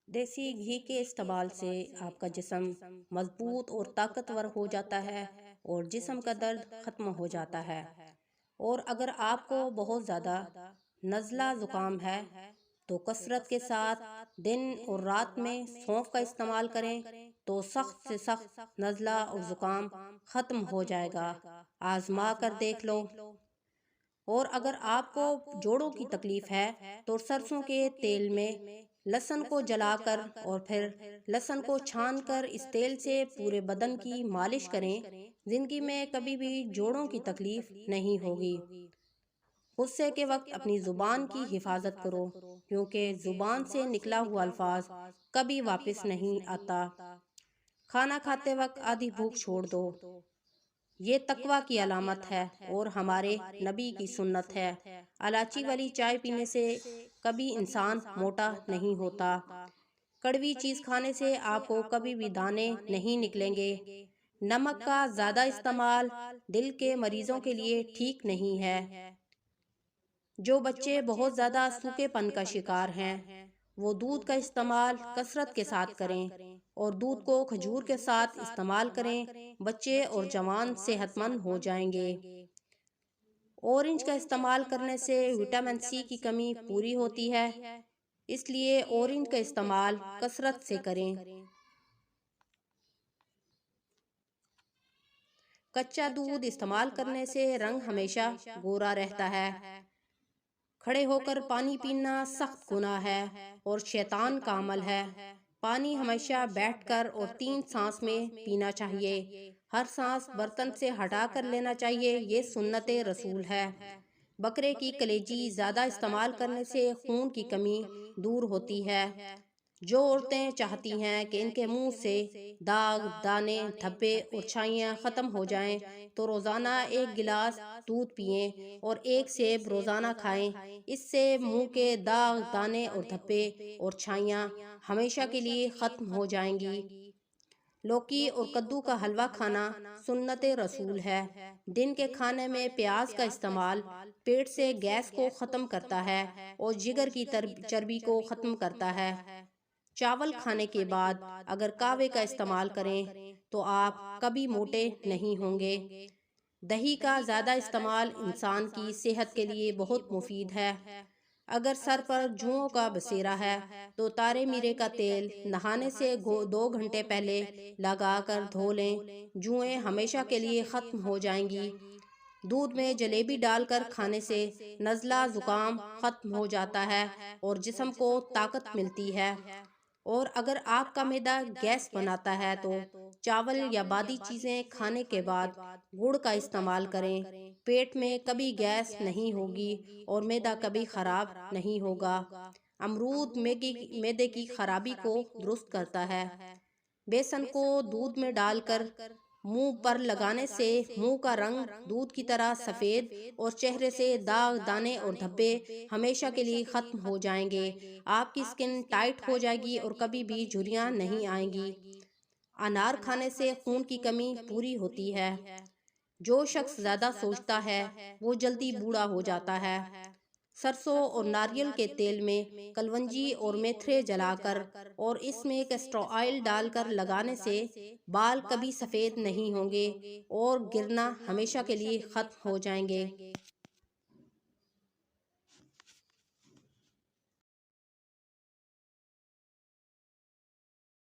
देसी घी के इस्तेमाल से आपका जिस्म मजबूत और ताकतवर हो जाता है और जिस्म का दर्द ख़त्म हो जाता है। और अगर आपको बहुत ज़्यादा नज़ला ज़ुकाम है तो कसरत के साथ दिन और रात में सौंफ का इस्तेमाल करें तो सख्त से सख्त नज़ला और ज़ुकाम ख़त्म हो जाएगा। आजमा कर देख लो। और अगर आपको जोड़ों की तकलीफ है तो सरसों के तेल में लहसुन को जलाकर और फिर लहसुन को छान कर इस तेल से पूरे बदन की मालिश करें। जिंदगी में कभी भी जोड़ों की तकलीफ नहीं होगी। गुस्से के वक्त अपनी जुबान की हिफाजत करो, क्योंकि जुबान से निकला हुआ अल्फाज कभी वापस नहीं आता। खाना खाते वक्त आधी भूख छोड़ दो, ये तकवा की अलामत है और हमारे नबी की सुन्नत है। इलायची वाली चाय पीने से कभी इंसान मोटा नहीं होता। कड़वी चीज़ खाने से आपको कभी भी दाने नहीं निकलेंगे। नमक का ज़्यादा इस्तेमाल दिल के मरीजों के लिए ठीक नहीं है। जो बच्चे बहुत ज़्यादा सूखेपन का शिकार हैं वो दूध का इस्तेमाल कसरत के साथ करें और दूध को खजूर के साथ इस्तेमाल करें। बच्चे और जवान सेहतमंद हो जाएंगे। ऑरेंज का इस्तेमाल करने से विटामिन सी की कमी पूरी होती है, इसलिए ऑरेंज का इस्तेमाल कसरत से करें। कच्चा दूध इस्तेमाल करने से रंग हमेशा गोरा रहता है। खड़े होकर पानी पीना सख्त गुनाह है और शैतान का अमल है। पानी हमेशा बैठकर और 3 सांस में पीना चाहिए। हर सांस बर्तन से हटाकर लेना चाहिए, ये सुन्नत रसूल है। बकरे की कलेजी ज़्यादा इस्तेमाल करने से खून की कमी दूर होती है। जो औरतें चाहती हैं कि इनके मुंह से दाग, दाने, धब्बे और छाइयाँ ख़त्म हो जाएं, तो रोज़ाना 1 गिलास दूध पिएं और 1 सेब रोज़ाना खाएं। इससे मुंह के दाग, दाने और धब्बे और छाइयाँ हमेशा के लिए ख़त्म हो जाएंगी। लौकी और कद्दू का हलवा खाना सुन्नत रसूल है। दिन के खाने में प्याज का इस्तेमाल पेट से गैस को ख़त्म करता है और जिगर की चर्बी को ख़त्म करता है। चावल खाने के बाद अगर कहवे का इस्तेमाल करें तो आप कभी मोटे नहीं होंगे। दही का ज़्यादा इस्तेमाल इंसान की सेहत के लिए बहुत मुफीद है। अगर सर पर जुओं का बसेरा है तो तारे मीरे का तेल नहाने से 2 घंटे पहले लगाकर धो लें। जुएं हमेशा के लिए ख़त्म हो जाएंगी। दूध में जलेबी डालकर खाने से नज़ला ज़ुकाम ख़त्म हो जाता है और जिस्म को ताकत मिलती है। और अगर आपका मैदा गैस बनाता है तो चावल या बादी चीज़ें खाने के बाद गुड़ का इस्तेमाल करें। पेट में कभी गैस नहीं होगी और मैदा कभी ख़राब नहीं होगा। अमरूद मैदे की खराबी को दुरुस्त करता है। बेसन को दूध में डालकर मुंह पर लगाने से मुंह का रंग दूध की तरह सफ़ेद और चेहरे से दाग, दाने और धब्बे हमेशा के लिए ख़त्म हो जाएंगे। आपकी स्किन टाइट हो जाएगी और कभी भी झुर्रियाँ नहीं आएंगी। अनार खाने से खून की कमी पूरी होती है। जो शख्स ज़्यादा सोचता है वो जल्दी बूढ़ा हो जाता है। सरसों और नारियल के तेल में कलवंजी और मेथरे जलाकर और इसमें कैस्टर ऑयल डालकर लगाने से बाल कभी सफ़ेद नहीं होंगे और गिरना हमेशा के लिए ख़त्म हो जाएंगे।